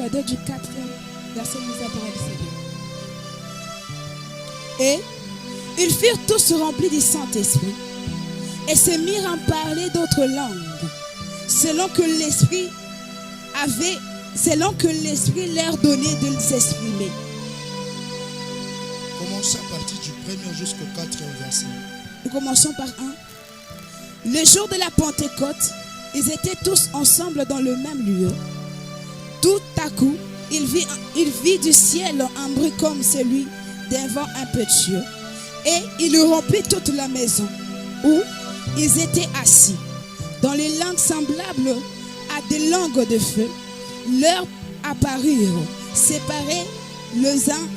2 du 4e verset nous a parlé du Seigneur. Et ils furent tous remplis du Saint-Esprit et se mirent à parler d'autres langues, selon que l'Esprit leur donnait de s'exprimer. Commençons à partir du 1er jusqu'au 4e verset. Nous commençons par 1. Le jour de la Pentecôte, ils étaient tous ensemble dans le même lieu. Tout à coup, il vit du ciel un bruit comme celui d'un vent impétueux. Et il rompit toute la maison où ils étaient assis. Dans les langues semblables à des langues de feu, leur apparurent, séparés les uns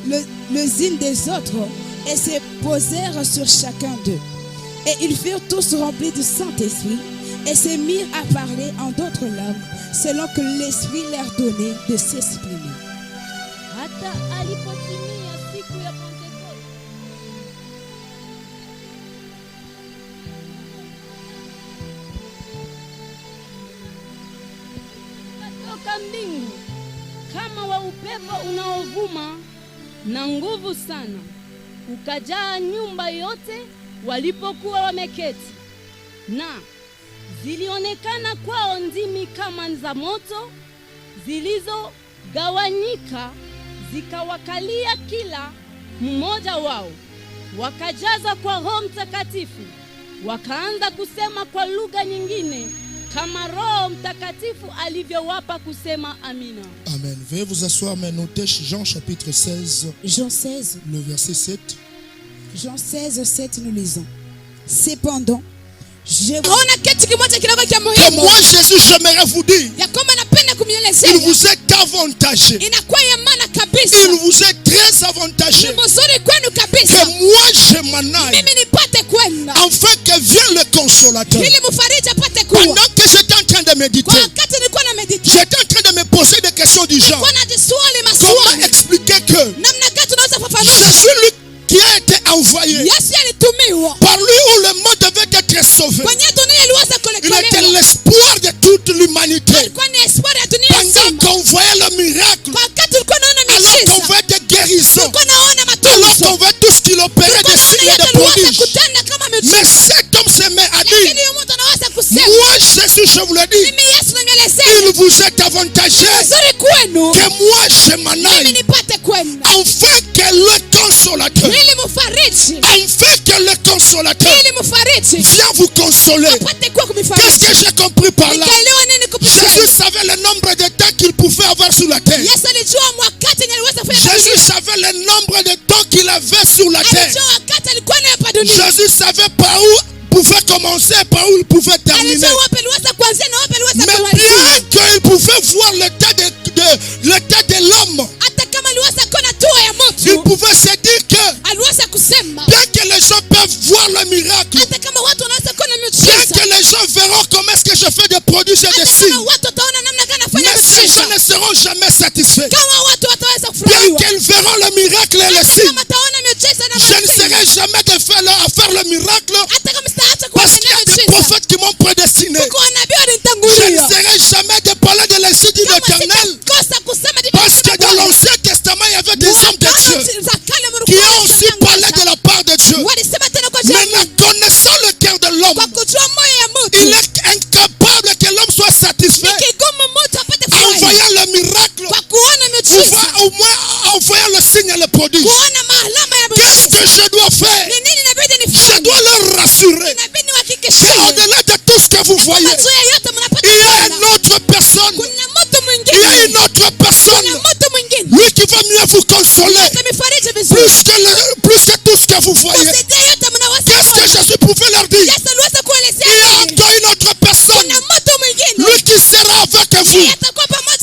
des autres, et se posèrent sur chacun d'eux. Et ils furent tous remplis du Saint-Esprit et se mirent à parler en d'autres langues, selon que l'Esprit leur donnait de s'exprimer. Hata alipotimia siku ya Pentekoste, katoka mbingu kama wa upepo unaovuma na nguvu sana, ukajaa nyumba yote walipokuwa wameketi, na zilionekana kwao ndimi kama za moto zilizogawanyika, zikawakalia kila mmoja wao. Wakajaza kwa Roho Mtakatifu, wakaanza kusema kwa lugha nyingine kama Roho Mtakatifu alivyowapa kusema. Amina. Amen. Veuillez vous asseoir, mais notez Jean chapitre 16. Jean 16. Le verset 7. Jean 16, 7, nous lisons. Cependant, que moi Jésus, j'aimerais vous dire, il vous est avantagé, il vous est très avantagé que moi je m'en aille, afin que vienne le consolateur. Pendant que j'étais en train de méditer, j'étais en train de me poser des questions du genre. Comment expliquer que Jésus, lui qui a été envoyé, par lui où le monde devait être sauvé, il était l'espoir de toute l'humanité. Pendant qu'on voyait le miracle, alors qu'on voyait des guérisons, alors qu'on voyait tout ce qu'il opérait, des signes et des prodiges, mais cet homme se met à dire, moi Jésus, je vous le dis, il vous est avantagé que moi je m'en aille, afin que le consolateur, afin que le consolateur vienne vous consoler. Qu'est-ce que j'ai compris par là? Jésus savait le nombre de temps qu'il pouvait avoir sur la terre. Jésus savait le nombre de temps qu'il avait sur la terre. Jésus savait par où pouvait commencer, par où il pouvait terminer. Mais bien qu'il pouvait voir l'état de l'homme, il pouvait se dire que bien que les gens peuvent voir le miracle, bien que les gens verront comment est-ce que je fais des prodiges et des signes, mais ces gens ne seront jamais satisfaits. Bien qu'ils verront le miracle et les signes, je ne serai jamais de faire à faire le miracle, parce qu'il y a des prophètes qui m'ont prédestiné. Je ne serai jamais de parler de l'insigne de l'Éternel, parce que dans l'Ancien Testament il y avait des hommes de Dieu qui ont aussi parlé de la part de Dieu. Mais en connaissant le cœur de l'homme, il est incapable que l'homme soit satisfait en voyant le miracle, ou au moins en voyant le signe et le prodige. Qu'est-ce que je dois faire? Je dois leur rassurer qu'au-delà de tout ce que vous voyez, il y a une autre personne. Il y a une autre personne, lui qui va mieux vous consoler, plus que tout ce que vous voyez. Qu'est-ce que Jésus pouvait leur dire? Il y a encore une autre personne, lui qui sera avec vous,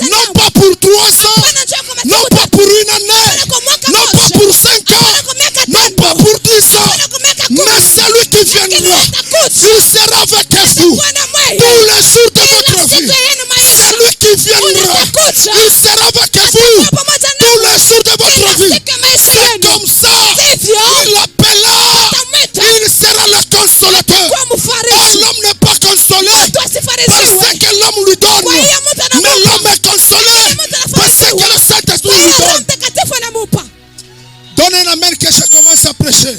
non pas pour 3 ans, non pas pour 1 année, non pas pour 5 ans, non pas pour 10 ans, mais celui qui viendra, il sera avec vous tous les jours de votre vie. Celui qui viendra, il sera avec vous tous les jours de votre vie. C'est comme ça, il l'appellera, il sera le consolateur. Or, l'homme n'est pas consolé parce que l'homme lui donne, mais l'homme est consolé parce que un amen que je commence à prêcher.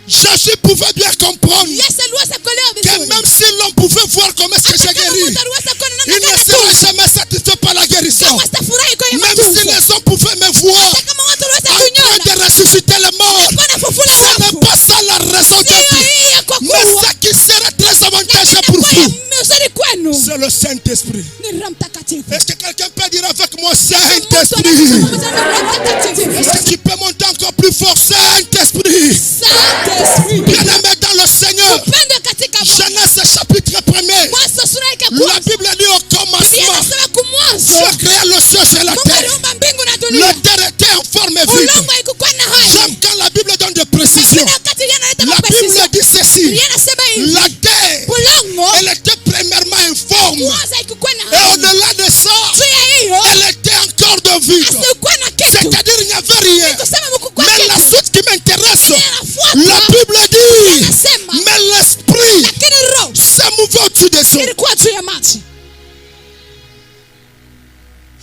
Jésus pouvait bien comprendre que même si l'on pouvait voir comment est-ce que j'ai guéri, il ne serait jamais satisfait par la guérison. Même si les hommes pouvaient me voir en train de ressusciter les morts, ce n'est pas ça la raison de Dieu. Mais ce qui serait très avantageux pour vous, c'est le Saint-Esprit. Est-ce que quelqu'un peut dire avec moi Saint-Esprit? Est-ce que tu peux monter encore plus fort? Saint-Esprit. Bien-aimé dans le Seigneur. Genèse chapitre 1er. La Bible dit au commencement, Dieu créa le ciel et la terre. La terre était en forme vide. J'aime quand la Bible donne des précisions. La Bible dit ceci. La terre, elle était premièrement informe. Et au-delà de ça, elle était encore de vide. C'est-à-dire il n'y avait rien. Mais la suite qui m'intéresse, la Bible dit, mais l'esprit s'est mouvé au-dessus des eaux.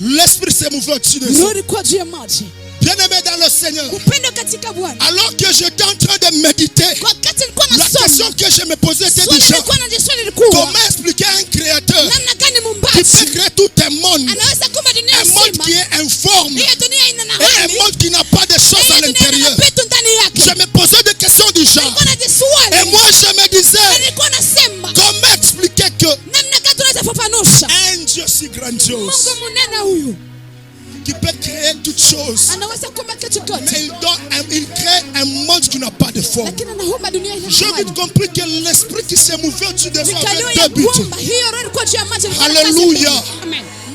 L'esprit s'est mouvé au-dessus des eaux. Bien-aimé dans le Seigneur, alors que j'étais en train de méditer, la question que je me posais était déjà, comment expliquer à un créateur qui peut créer tout un monde qui est informe et un monde qui n'a pas de choses à l'intérieur. Je me posais des questions du genre. Et moi je me disais, comment expliquer que un Dieu si grandiose qui peut créer toutes choses, mais il crée un monde qui n'a pas de forme. J'ai vite compris que l'esprit qui s'est mouvé au-dessus des eaux avait deux buts. Alléluia.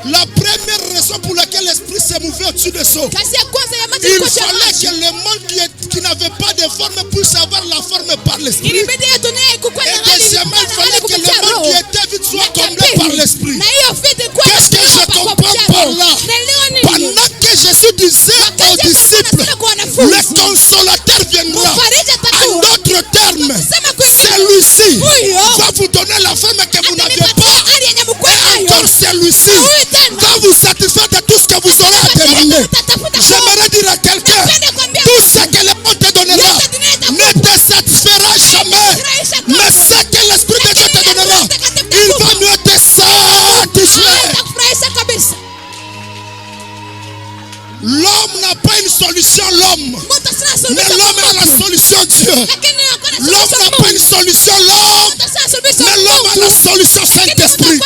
La première raison pour laquelle l'esprit s'est mouvé au-dessus des eaux, il fallait que le monde qui n'avait pas de forme puisse avoir la forme par l'esprit. Et deuxièmement, il fallait que le monde qui était vide soit comblé par l'esprit. Qu'est-ce que je comprends par là? Pendant que Jésus disait aux disciples, le consolateur viendra. En d'autres termes, celui-ci va vous donner la forme que vous n'aviez pas. Et encore celui-ci va vous satisfaire de tout ce que vous aurez à demander. J'aimerais dire à quelqu'un, tout ce que le monde te donnera ne te satisfera jamais. Mais ce que l'Esprit de Dieu te donnera, il va mieux te satisfaire. L'homme n'a pas une solution, l'homme. Mais l'homme a la solution, Dieu. L'homme n'a pas une solution, l'homme. Mais l'homme a la solution, Saint-Esprit.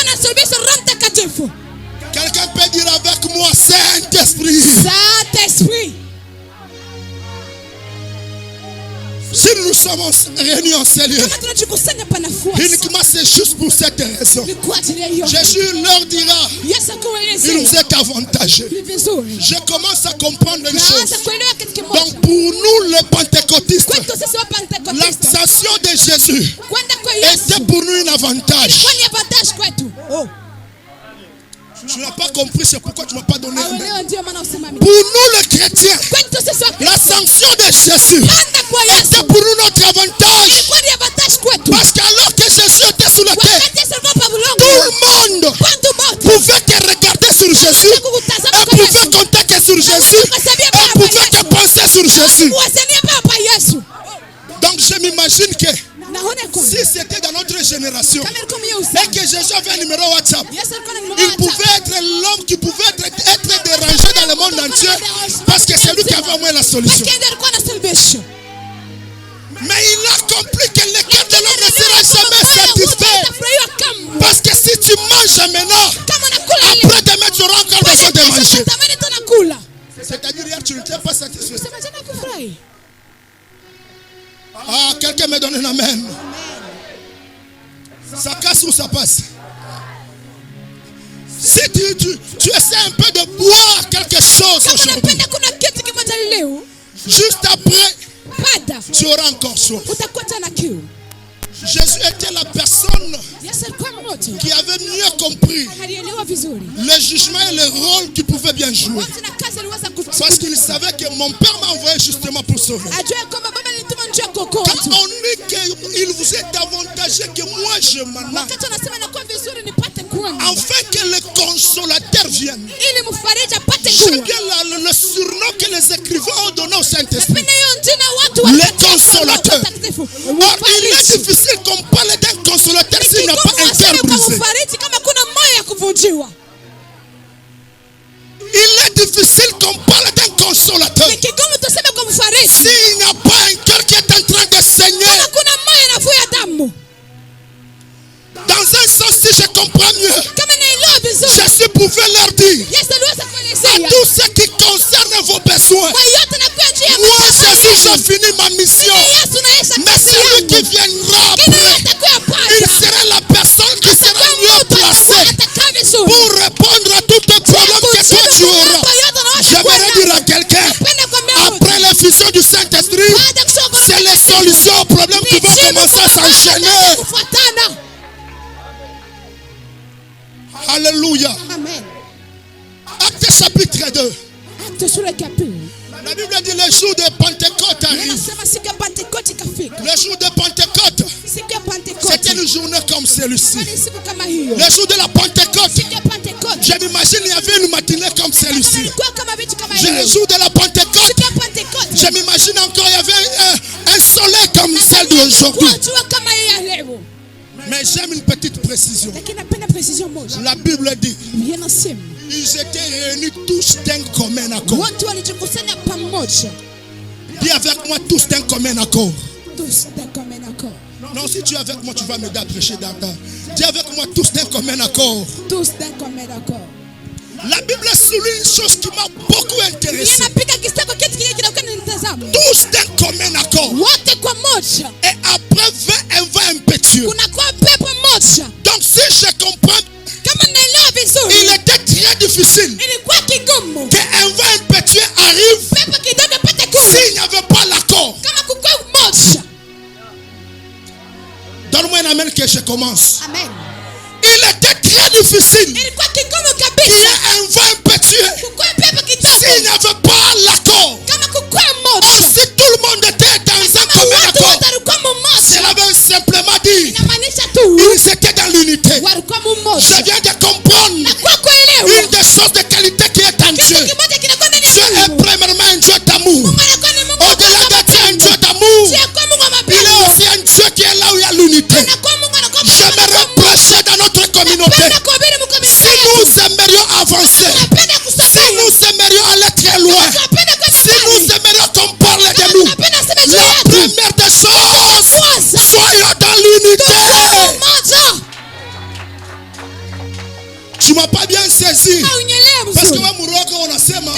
Quelqu'un peut dire avec moi, Saint-Esprit. Saint-Esprit. Si nous sommes réunis en ce lieu, uniquement c'est juste pour cette raison. Jésus leur dira, il nous est avantageux. Je commence à comprendre une chose. Donc pour nous les pentecôtistes, l'ascension de Jésus était pour nous un avantage. Tu n'as pas compris, c'est pourquoi tu ne m'as pas donné un amen. Pour nous les chrétiens, l'ascension de Jésus était pour nous notre avantage. Parce qu'alors que Jésus était sur la terre, tout le monde pouvait te regarder sur Jésus, et pouvait compter que sur Jésus, et pouvait te penser sur Jésus. Donc je m'imagine que si c'était dans notre génération et que Jésus avait un numéro WhatsApp, il pouvait être l'homme qui pouvait être dérangé dans le monde entier parce que c'est lui qui avait au moins la solution. Mais il a compris que le cœur de l'homme ne sera jamais satisfait. Parce que si tu manges maintenant, après demain tu auras encore besoin de manger. C'est-à-dire hier tu n'étais pas satisfait. Ah, quelqu'un me donne un amen. Ça casse ou ça passe? Si tu essaies un peu de boire quelque chose aujourd'hui, juste après, tu auras encore soif. Jésus était la personne qui avait mieux compris le jugement et le rôle qu'il pouvait bien jouer. Parce qu'il savait que mon Père m'a envoyé justement pour sauver. Quand on dit qu'il vous est avantageux que moi je m'en aille, afin que le consolateur vienne. J'aime bien le surnom que les écrivains ont donné au Saint-Esprit. Le consolateur. Or, il est difficile qu'on parle d'un consolateur s'il n'a pas un cœur brisé. Il est difficile qu'on parle d'un consolateur s'il n'a pas un cœur qui est en train de saigner. Dans un sens, si je comprends mieux, Jésus pouvait leur dire à tous ceux qui concernent vos besoins, moi Jésus, j'ai fini ma mission. Mais celui qui viendra après, il sera la personne qui sera mieux placée pour répondre à tous les problèmes que toi tu auras. J'aimerais dire à quelqu'un, après l'effusion du Saint-Esprit, c'est les solutions aux problèmes qui vont commencer à s'enchaîner. Alléluia. Amen. Acte chapitre 2. La Bible dit le jour de Pentecôte arrive. Le jour de Pentecôte, c'était une journée comme celui-ci. Le jour de la Pentecôte, je m'imagine il y avait une matinée comme celui-ci. Le jour de la Pentecôte, je m'imagine encore il y avait un soleil comme celle d'aujourd'hui. Mais j'aime une petite précision. La Bible dit ils étaient réunis tous d'un commun accord. Dis avec moi tous d'un commun accord. Non, si tu es avec moi, tu vas m'aider à prêcher d'abord. Dis avec moi tous d'un commun accord. La Bible souligne une chose qui m'a beaucoup intéressé. Tous d'un commun accord. Et après un vent impétueux. Donc si je comprends, il était très difficile qu'un vent impétueux arrive s'il n'y avait pas l'accord. Donne-moi un amen que je commence. Amen. Il était très difficile qu'il y ait un vent impétueux s'il n'y avait pas l'accord. Or, si tout le monde était dans un commun accord, cela veut simplement dire ils étaient dans l'unité. Je viens de comprendre une des choses de qualité qui est en Dieu. Dieu est premièrement un Dieu d'amour. Au-delà d'être un Dieu d'amour, il est aussi un Dieu qui est là où il y a l'unité. J'aimerais prêcher dans notre communauté. Si nous aimerions avancer, si nous aimerions aller très loin, si nous aimerions qu'on parle de nous, la première des choses, soyons dans l'unité. Tu m'as pas bien saisi. Parce que moi, Mouroko, on a sema.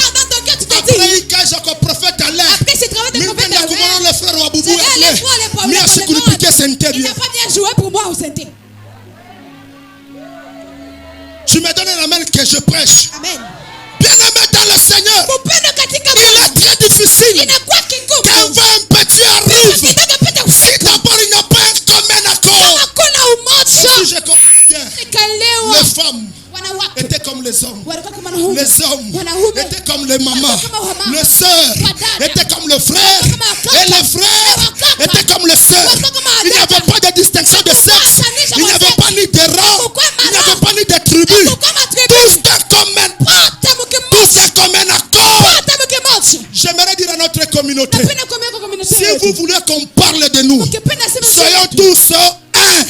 Après, il cache encore prophète à l'air. Mais comment le frère Waboubou est là? Mais à ce que nous piquons, c'est une telle. Tu me donnes un amen que je prêche. Bien aimé dans le Seigneur, il est très difficile qu'un vent impétueux arrive si d'abord il n'y a pas un commun accord. Si je comprends bien, les femmes étaient comme les hommes. Les hommes étaient comme les mamans. Les sœurs étaient comme les frères. Et les frères étaient comme les sœurs. Il n'y avait pas de distinction de sexe. Il n'y avait pas ni de rang. Il n'y avait pas ni de tribu. Tous d'un commun. Tous d'un commun accord. J'aimerais dire à notre communauté, si vous voulez qu'on parle de nous, soyons tous un.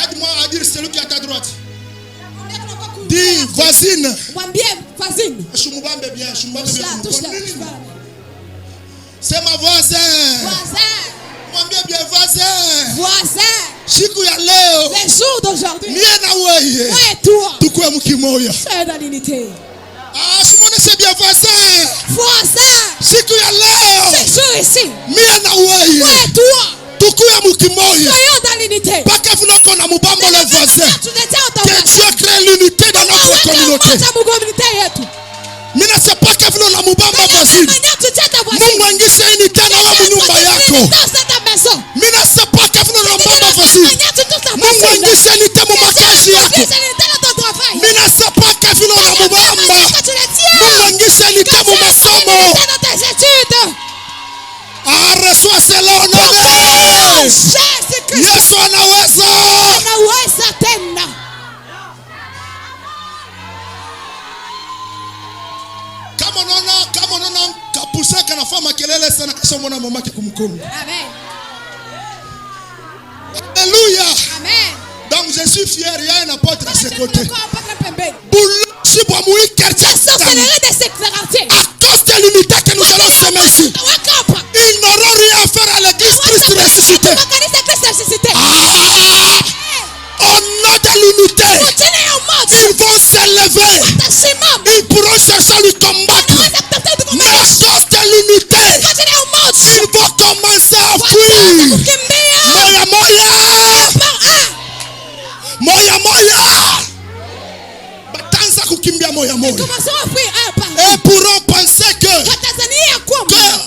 Aide-moi à dire celui qui est à ta droite. Dis voisine. C'est ma voisin. Mwambie bien voisin. Siku ya leo. Les jours d'aujourd'hui. Mie na wewe. Moi et toi. Tukue mkimoya. C'est dans l'unité. Ah, simone c'est bien voisin. Siku ya leo. Ces jours ici. Mie na wewe. Moi et toi. Tukue mkimoya. Soyons dans l'unité. Paka vile kona mubambo le voisin. Que Dieu crée l'unité dans notre communauté. Mina c'est pas que vile la mubamba voisine. Mungu aingisha unité na wa munyumba yako. Mina c'est pas que vile la mubamba voisine. Mungu aingisha unité mu makazi yako. Mina c'est pas que vile la mubamba. Mungu aingisha unité mu masomo. Ah, reçois cela au nom de Yesu anaweza. Amen. Alléluia. Amen. Donc je suis fier, il y a un apôtre à ses côtés. À cause de l'unité que nous allons semer ici, ils n'auront rien à faire à l'église Christ ressuscité. Au nom de l'unité, ils vont s'élever. Ils pourront chercher à lui combattre. Mais à cause de l'unité, ils vont commencer à fuir. Moya moya. Moya moya. Batanza kukimbia moya moya. Et pourront penser que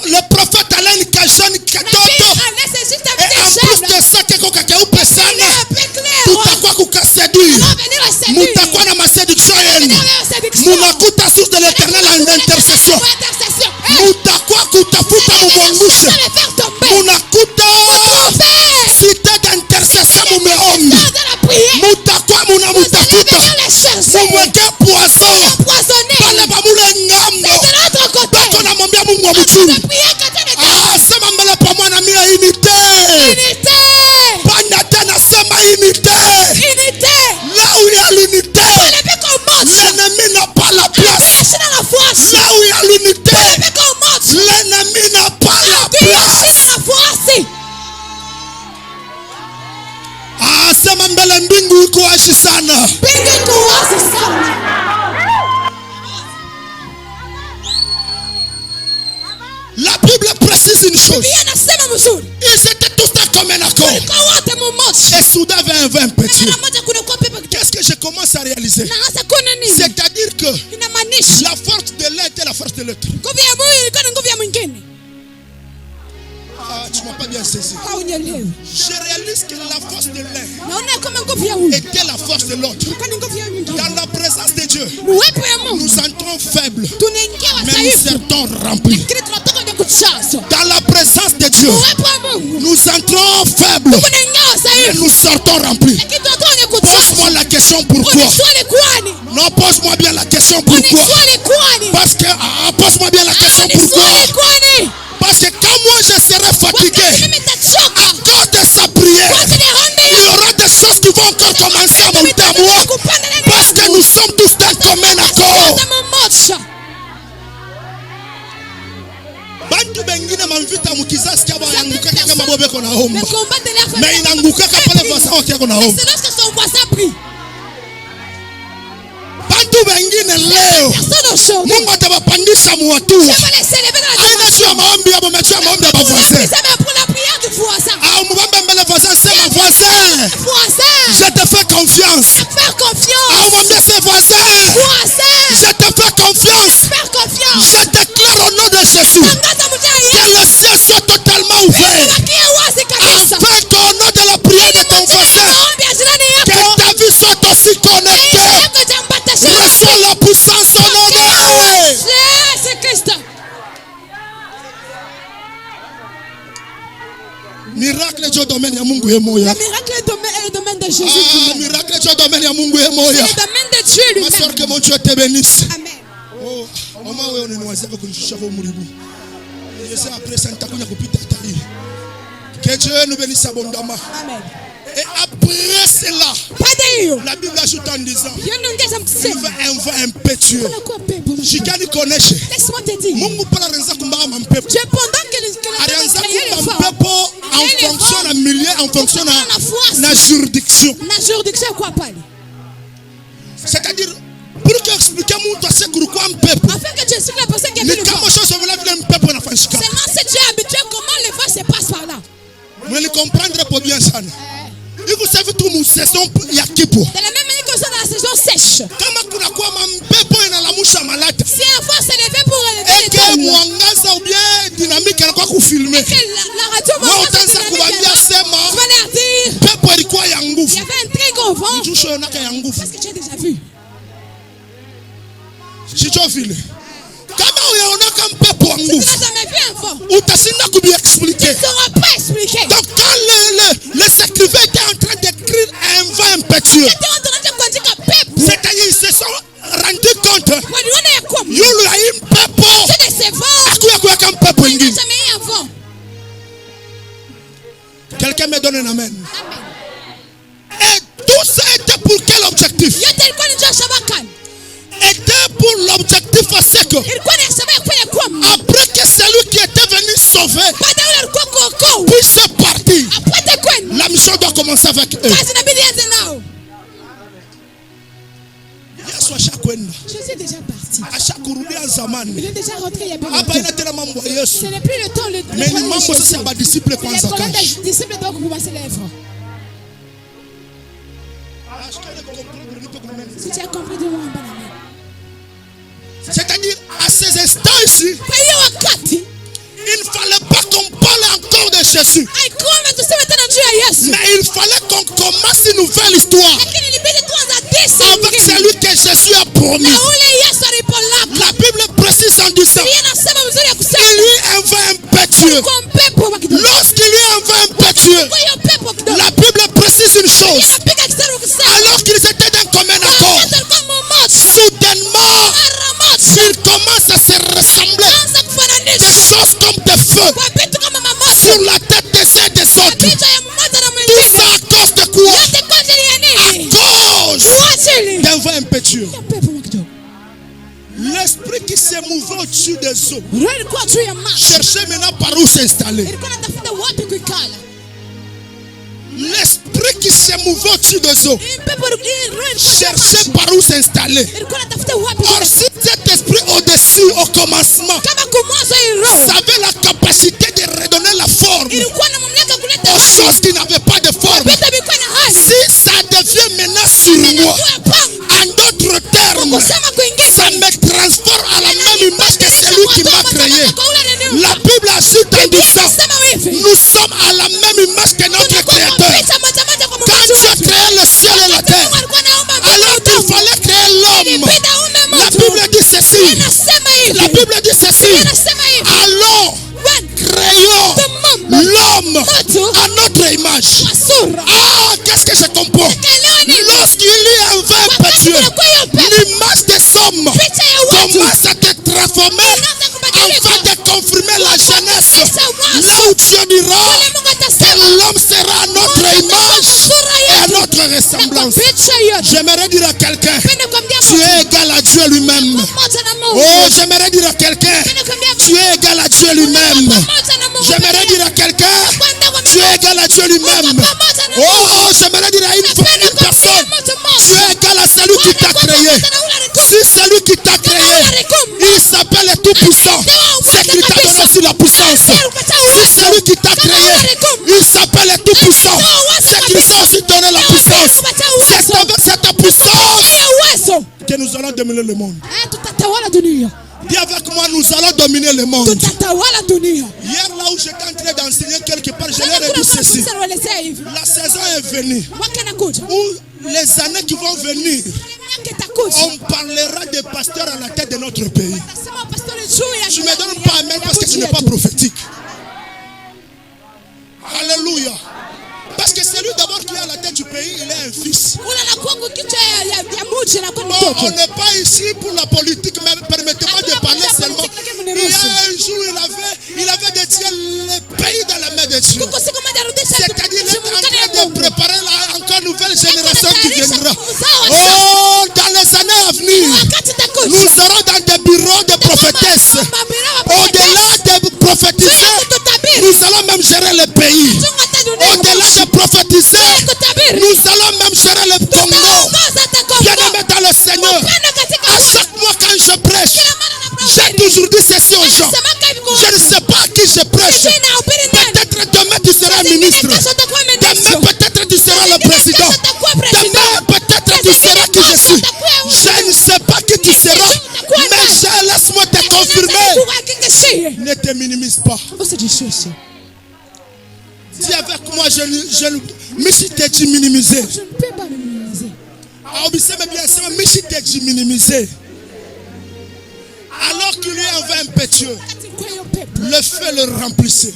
le prophète Alain Kajani Katoto, et en plus de ça, tutakuwa kukaséduire, mutakuwa na maséduction yenu, munakuta source de l'éternel en intercession, mutakuwa kutafuta mumwangushe, munakuta cité d'intercession mumeombi, mutakuwa munamutakuta mumweke poisson pale bamule ngambo bako na mwambia Mungu wa mchungu. Sema mbele pamoja na mimi unité. Panda tena sema unité. Là où il y a l'unité, l'ennemi n'a pas la place. Là où il y a l'unité, l'ennemi n'a pas la place. Sema mbele mbingu iko wazi sana. La Bible précise une chose. Ils étaient tous comme un accord. Et soudain vint un vin impétueux. Qu'est-ce que je commence à réaliser? C'est-à-dire que la force de l'un était la force de l'autre. Tu m'as pas bien saisi. Je réalise que la force de l'un était la force de l'autre. Dans la présence de Dieu, nous entrons faibles, mais nous sortons remplis. Dans la présence de Dieu, nous entrons faibles, mais nous sortons remplis. Pose-moi la question pourquoi. Non, pose-moi bien la question pourquoi. Parce que, pose-moi bien la question pourquoi. Parce que quand moi je serai fatigué, à cause de sa prière, il y aura des choses qui vont encore commencer à monter à moi. Parce que nous sommes tous d'un commun accord. Bantu bengine mamvita mukizasi kama yanguka kama bobe kona homba. Mais inanguka pale voisin wake kona homba. Bantu bengine leo Mungu atabapandisha muwatua. Aina sio maombi yabo, mechua maombi ya voisin. Au mbamba mbele voisin, sema voisin. Je te fais confiance. Au mbamba c'est voisin. Je te fais confiance. Je déclare au nom de Jésus que le ciel soit totalement ouvert, afin qu'au nom de la prière de ton voisin, que ta vie soit aussi connectée. Reçois la puissance honorée. Miracle du domaine ya Mungu ye moya. Le miracle est le domaine de Jésus. Miracle du domaine ya Mungu ye moya. C'est le domaine de Dieu lui-même. Ma soeur, que mon Dieu te bénisse. Amen. Oh, maman wewe unaniwazia kwa kunishusha kwa muribu. Je sais après ça nitakuja kupita tari. Que Dieu nous bénisse abondamment. Amen. Et après cela, la Bible ajoute en disant, il fait un vent impétueux. Chikani connaît. Laisse-moi te dire. Mungu pala renza kumba mampepo. Dieu pendant que le mampepo en fonction na milieu, en fonction na juridiction. Na juridiction quoi parler? C'est-à-dire pour que expliquer mon dossier pourquoi mampepo. Afin que tu expliques la personne qui est venue. Seulement si tu es habitué comment le vent se passe par là. Vous allez comprendre pour bien ça. Et vous savez tout mon saison ya kipo. De la même manière que ça dans la saison sèche. Kama kuna kwa mampepo inalamusha malata. Si un vent se lève pour lever les que mwangaza ou bien dynamique anakuwa kufilmer. La radio va utaanza kuambia sema. Tu vas leur dire. Pepo ilikuwa ya nguvu. Il y avait un très gros vent. Njusho yonaka ya nguvu. Parce que tu as déjà vu. Chicho vile. Kama uyaonaka mpepo wa nguvu, si tu n'as jamais vu un vent, utashinda kubiexpliquer. Tu ne sauras pas expliquer. Donc quand les écrivains étaient en train d'écrire un vent impétueux, c'est-à-dire ils se sont rendus compte, il y a eu un pepo que après que celui qui était venu sauver puisse partir, la mission doit commencer avec eux. Jésus est déjà parti. Il est déjà rentré il y a peu longtemps. Ce n'est plus le temps de prendre les choses. Les problèmes des disciples doivent commencer l'œuvre. Si tu as compris, dis-moi un bon amen. C'est-à-dire, à ces instants ici, il ne fallait pas qu'on parle encore de Jésus. Mais il fallait qu'on commence une nouvelle histoire avec celui que Jésus a promis. La Bible précise en disant, il lui envoie impétueux. Lorsqu'il lui envoie impétueux, la Bible précise une chose. Alors qu'ils étaient d'un commun accord, soudainement, ils commencent à se ressembler. Des choses comme des feux sur la tête des uns et des autres. Tout ça à cause de quoi? À cause d'un vent impétueux. L'esprit qui s'est mouvé au-dessus des eaux cherchait maintenant par où s'installer. L'esprit qui s'est mouvé au-dessus des eaux cherchait par où s'installer. Or, si cet esprit au-dessus, au commencement, avait la capacité de redonner la forme aux choses qui n'avaient pas de forme, si ça devient maintenant sur moi, en d'autres termes, ça me transforme à la même image que celui qui m'a créé. La Bible ajoute en disant, nous sommes à la même image que notre Créateur. Quand Dieu a créé le ciel et la terre, alors qu'il fallait créer l'homme, la Bible dit ceci. La Bible dit ceci. Alors, créons l'homme à notre image. Ah, qu'est-ce que je comprends? Lorsqu'il y a un vent impétueux, l'image des hommes commence à te transformer afin de confirmer la jeunesse. Là où Dieu dira que l'homme sera à notre image et à notre ressemblance. J'aimerais dire à quelqu'un, tu es égal à Dieu lui-même. Oh, j'aimerais dire à quelqu'un, tu es égal à Dieu lui-même. J'aimerais dire à quelqu'un, tu es égal à Dieu lui-même. Oh, j'aimerais dire à une personne, tu es égal à celui qui t'a créé. Si celui qui t'a créé, il s'appelle le Tout-Puissant, c'est qu'il t'a donné aussi la puissance. Si celui qui t'a créé, il s'appelle le Tout-Puissant, c'est qu'il t'a aussi donné la puissance. C'est avec cette puissance que nous allons dominer le monde. Dis avec moi, nous allons dominer le monde. Hier, là où j'étais en train d'enseigner quelque part, je leur ai dit ceci. La saison est venue où les années qui vont venir, on parlera des pasteurs à la tête de notre pays. Je ne me donne pas amen parce que ce n'est pas prophétique. Alléluia. Parce que celui d'abord qui est à la tête du pays, il est un fils. Bon, on n'est pas ici pour la politique, mais permettez-moi de parler seulement. Il y a un jour, il avait dédié le pays dans la main de Dieu. C'est-à-dire qu'il est en train de préparer la encore nouvelle génération qui viendra. Oh, dans les années à venir, nous serons dans des bureaux de prophétesses. Au-delà de prophétiser, nous allons même gérer le pays. Au-delà de prophétiser, nous allons même gérer le Congo. Bien-aimé dans le Seigneur, à chaque mois quand je prêche, j'ai toujours dit ceci aux gens. Je ne sais pas à qui je prêche. Peut-être demain tu seras ministre. Demain peut-être tu seras le président. Demain peut-être tu seras qui je suis. Je ne sais pas qui tu seras. Mais laisse-moi te confirmer. Ne te minimise pas. Dis avec moi, je ne me suis minimisé. Je ne peux pas me minimiser. Alors qu'il y a un vent impétueux, le feu le remplissait.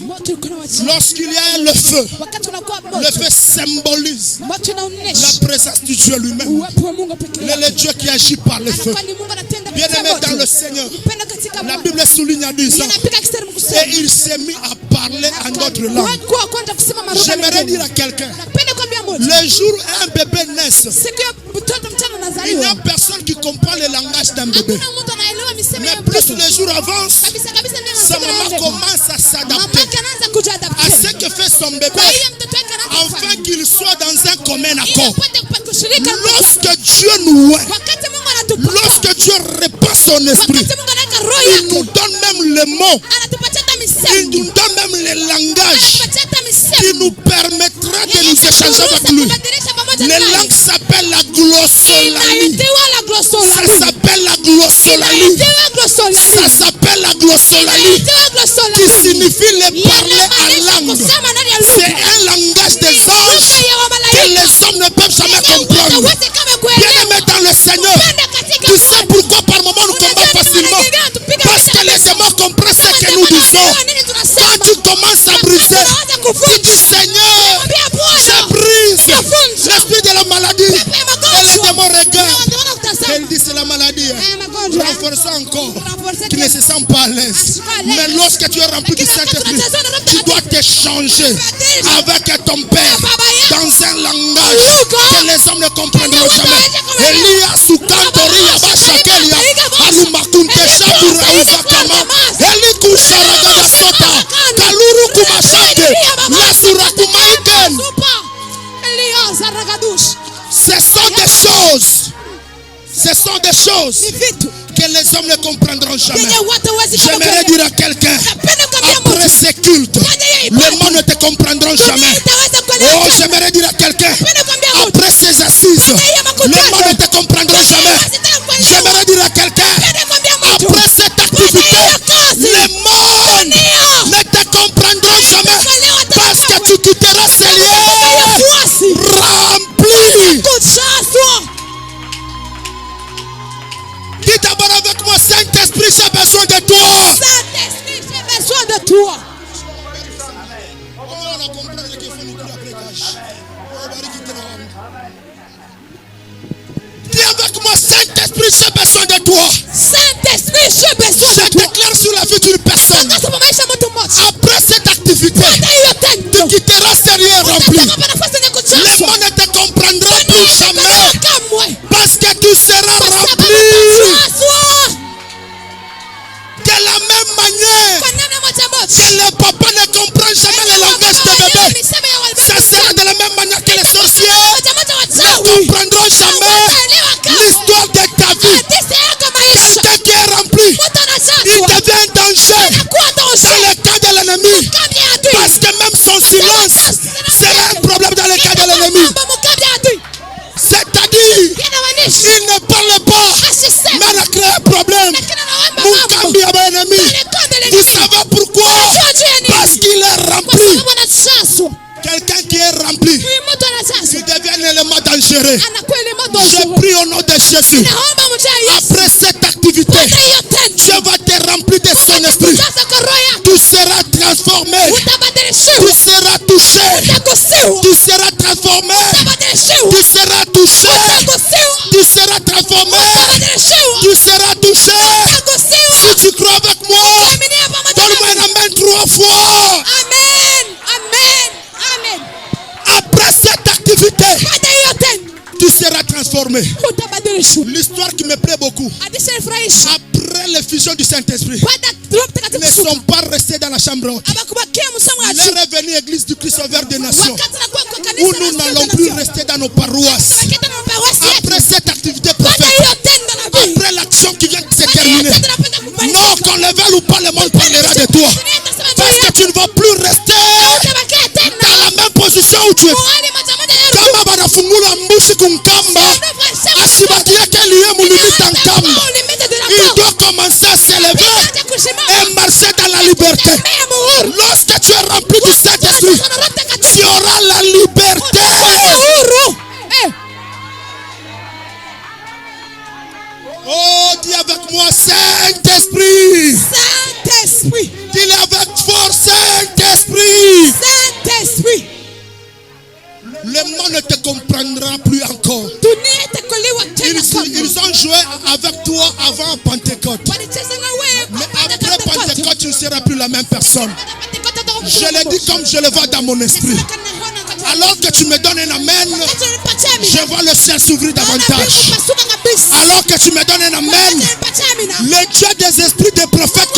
Lorsqu'il y a le feu symbolise la présence du Dieu lui-même. Le Dieu qui agit par le feu. Bien-aimé dans le Seigneur, la Bible souligne en disant, et il s'est mis à parler en notre langue. J'aimerais dire à quelqu'un, le jour où un bébé naisse, il n'y a personne qui comprend le langage d'un bébé. Mais plus avance, sa maman commence à s'adapter à ce que fait son bébé, afin qu'il soit dans un commun accord. Lorsque Dieu nous voit, lorsque Dieu répand son esprit, il nous donne même les mots, il nous donne même les langages qui nous permettra de nous échanger avec lui. Les langues s'appellent la glossolalie. Ça s'appelle la glossolalie. Ça s'appelle la glossolalie, qui signifie les parler en langue. C'est un langage des anges que les hommes ne peuvent jamais comprendre. Bien-aimés dans le Seigneur, tu sais pourquoi par moments nous combattons facilement? Parce que les démons comprennent ce que nous disons. Quand tu commences à briser, tu dis Seigneur, je brise l'esprit de la maladie. Et les démons regardent. Elle dit c'est la maladie. Renforçant encore, qui ne se sent pas à l'aise. Mais lorsque tu es rempli du Saint-Esprit, tu dois t'échanger avec ton Père dans un langage que les hommes ne comprendront jamais. Elia Sukantoria Bashakelia Alumakuntesha Burauza Kama Eli Kusharaga Sota Kaluru Kumashate Lasura Kumaiden. Ce sont des choses que les hommes ne comprendront jamais. J'aimerais dire à quelqu'un, après ces cultes, les gens ne te comprendront jamais. Oh, j'aimerais dire à quelqu'un, après ces assises, les gens ne te comprendront jamais. J'aimerais dire à quelqu'un, après cette activité, les gens ne te comprendront jamais. Parce que tu quitteras ces lieux remplis. Dis d'abord avec moi, Saint-Esprit, j'ai besoin de toi. Saint-Esprit, j'ai besoin de toi. Dis avec moi, Saint-Esprit, j'ai besoin de toi. Saint-Esprit, j'ai besoin de toi. Je déclare sur la vie d'une personne. Après cette activité, tu quitteras ces lieux remplis. Les gens ne te comprendront plus jamais. Parce que tu seras rempli. De la même manière que les papas ne comprennent jamais le langage des bébés, ça sera de la même manière que les sorciers ne comprendront jamais l'histoire de ta vie. Quelqu'un qui est rempli, il devient un danger dans le cas de l'ennemi. Parce que même son silence sera un problème dans le cas de l'ennemi. C'est-à-dire, il ne parle pas, mais il a créé un problème. Mukambi à mon ennemi. Vous savez pourquoi? Parce qu'il est rempli. Quelqu'un qui est rempli, il devient un élément dangereux. Je prie au nom de Jésus. Après cette activité, Dieu va te remplir de son esprit. Tu seras transformé. Tu seras touché. Tu seras transformé. Tu seras touché. Tu seras transformé. Tu seras touché. Si tu crois avec moi, donne-moi un amen 3 fois. Amen. Amen. Amen. Après cette activité, tu seras transformé. L'histoire qui me plaît beaucoup. Après l'effusion du Saint-Esprit, ils ne sont pas restés dans la chambre haute. Il est revenu à l'église du Christ Sauveur des Nations, où nous n'allons plus rester dans nos paroisses. Après cette activité prophétique, après l'action qui vient de se terminer, non, qu'on le veuille ou pas, le monde parlera de toi. Parce que tu ne vas plus rester dans la même position où tu es. Kama banafungula mbushi kunkamba, asibakia kelie mulibita nkamba. Il doit commencer à s'élever et marcher dans la liberté. Lorsque tu es rempli du Saint-Esprit, tu auras la liberté. Oh, dis avec moi, Saint-Esprit. Saint-Esprit. Dis-le avec force, Saint-Esprit. Saint-Esprit. Le monde ne te comprendra plus encore. Ils ont joué avec toi avant Pentecôte. Mais après Pentecôte, tu ne seras plus la même personne. Je le dis comme je le vois dans mon esprit. Alors que tu me donnes un amen, je vois le ciel s'ouvrir davantage. Alors que tu me donnes un amen, le Dieu des esprits des prophètes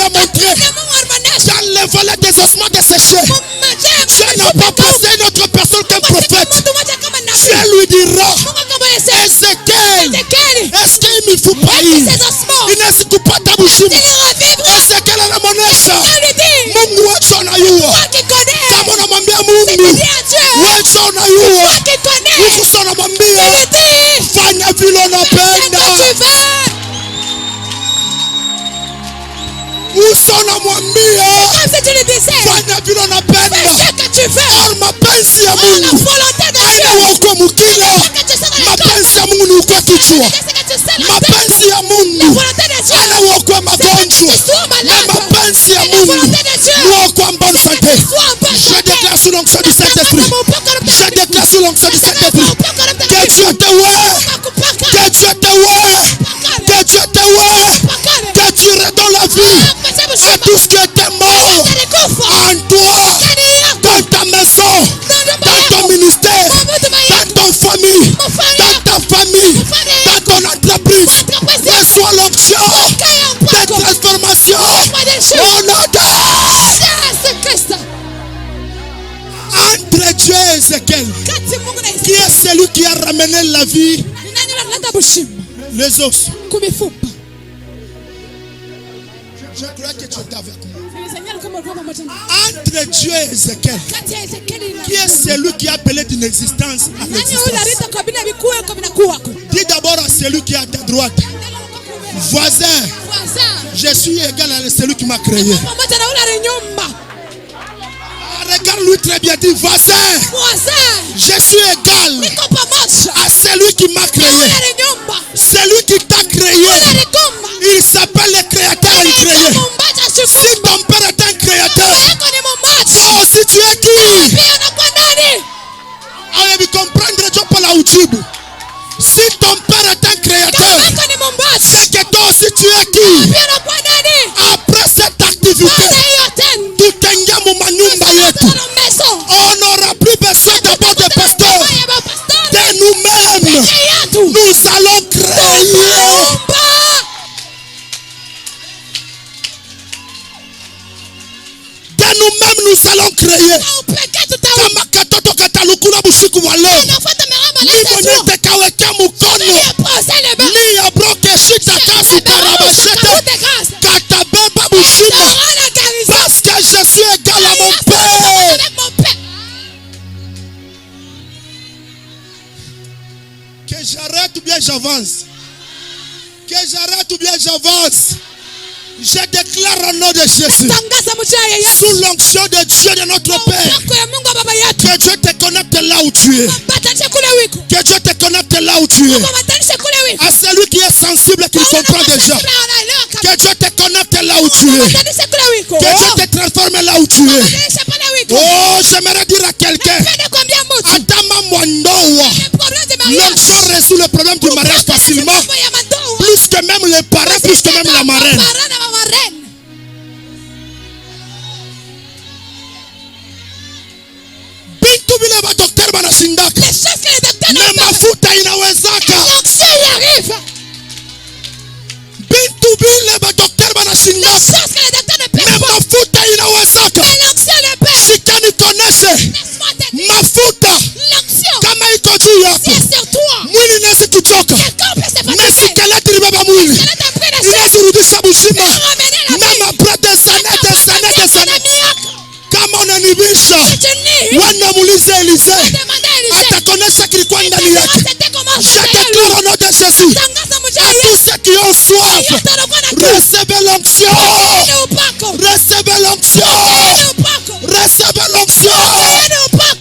l'a montré. Dans les vallées des ossements desséchés. Dieu n'a pas passé une autre personne qu'un prophète. Dieu lui dira, Ézéchiel, est-ce qu'il me faut pas ir? Il ne se coupe pas ta bouche. Ézéchiel anamonesha. Mungu wetu anayua. Kama unamwambia Mungu, wetu anayua. Huku sasa unamwambia, fanya vile unapenda. Uso unamwambia, fanya vile unapenda. Mapenzi ya Mungu haina wako mkila. Mapenzi ya Mungu ni uko kichwa. Mapenzi ya Mungu haina wako magonjwa. Na mapenzi ya Mungu ni wako bonne santé. Je déclare sous l'onction du Saint-Esprit. Je déclare sous l'onction du Saint-Esprit. Que Dieu te voie. Que Dieu te voie. Que Dieu te voie. Que tu redonnes la vie à tout ce qui était mort en toi, dans ta maison, dans ton ministère, dans ton famille, dans ta famille, dans ton entreprise. Reçois l'onction de transformation au nom de Jésus. Entre Dieu et Ézéchiel, qui est celui qui a ramené la vie, les os. Je crois que tu es avec moi. Entre Dieu et Ézéchiel, qui est celui qui a appelé d'une existence à l'existence. Dis d'abord à celui qui est à ta droite, voisin, je suis égal à celui qui m'a créé. Regarde-lui très bien, dis voisin, je suis égal à celui qui m'a créé. Celui qui t'a créé, il s'appelle le créateur incréé. Si ton père est un créateur, toi aussi tu es qui? Alors vous comprendre, tu peux la ujibu. Si ton père est un créateur, c'est que toi aussi tu es qui? Après cette activité, on n'aura plus besoin d'abord de pasteur. De nous-mêmes, nous allons créer. De nous-mêmes, nous allons créer. Parce que je suis égal à mon Père. Que j'arrête ou bien j'avance. Que j'arrête ou bien j'avance. Je déclare au nom de Jésus, sous l'onction de Dieu de notre Père, que Dieu te connecte là où tu es. Que Dieu te connecte là où tu es. À celui qui est sensible et qui comprend déjà. Que Dieu te connecte là où tu es. Que Dieu te transforme là où tu es. Oh, j'aimerais dire à quelqu'un, Adama Mwandoa, l'onction résout le problème du mariage facilement. Plus que même les parents, plus que même la marraine. Bintu vile badokter banashindaka. Na mafuta inawezaka. Bintu vile badokter banashindaka. Na mafuta inawezaka. Shikani toneshe. Mafuta kama iko juu yako, mwili inaweza kuchoka. Nasi keleti libeba mwili, inaweza rudisha bushima. Nama brada sana. Kama unanibisha, wana muulize Elise, atakonesha kilikuwa ndani yake. Je déclare au nom de Jésus, à tous ceux qui ont soif, recevez l'onction. Recevez l'onction. Recevez l'onction.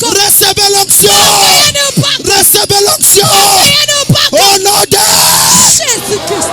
Recevez l'onction. Recevez l'onction. Au nom de Jésus-Christ.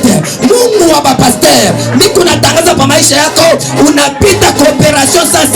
yote, Mungu wa pastor, niko natangaza kwa maisha yako, unapita cooperation sans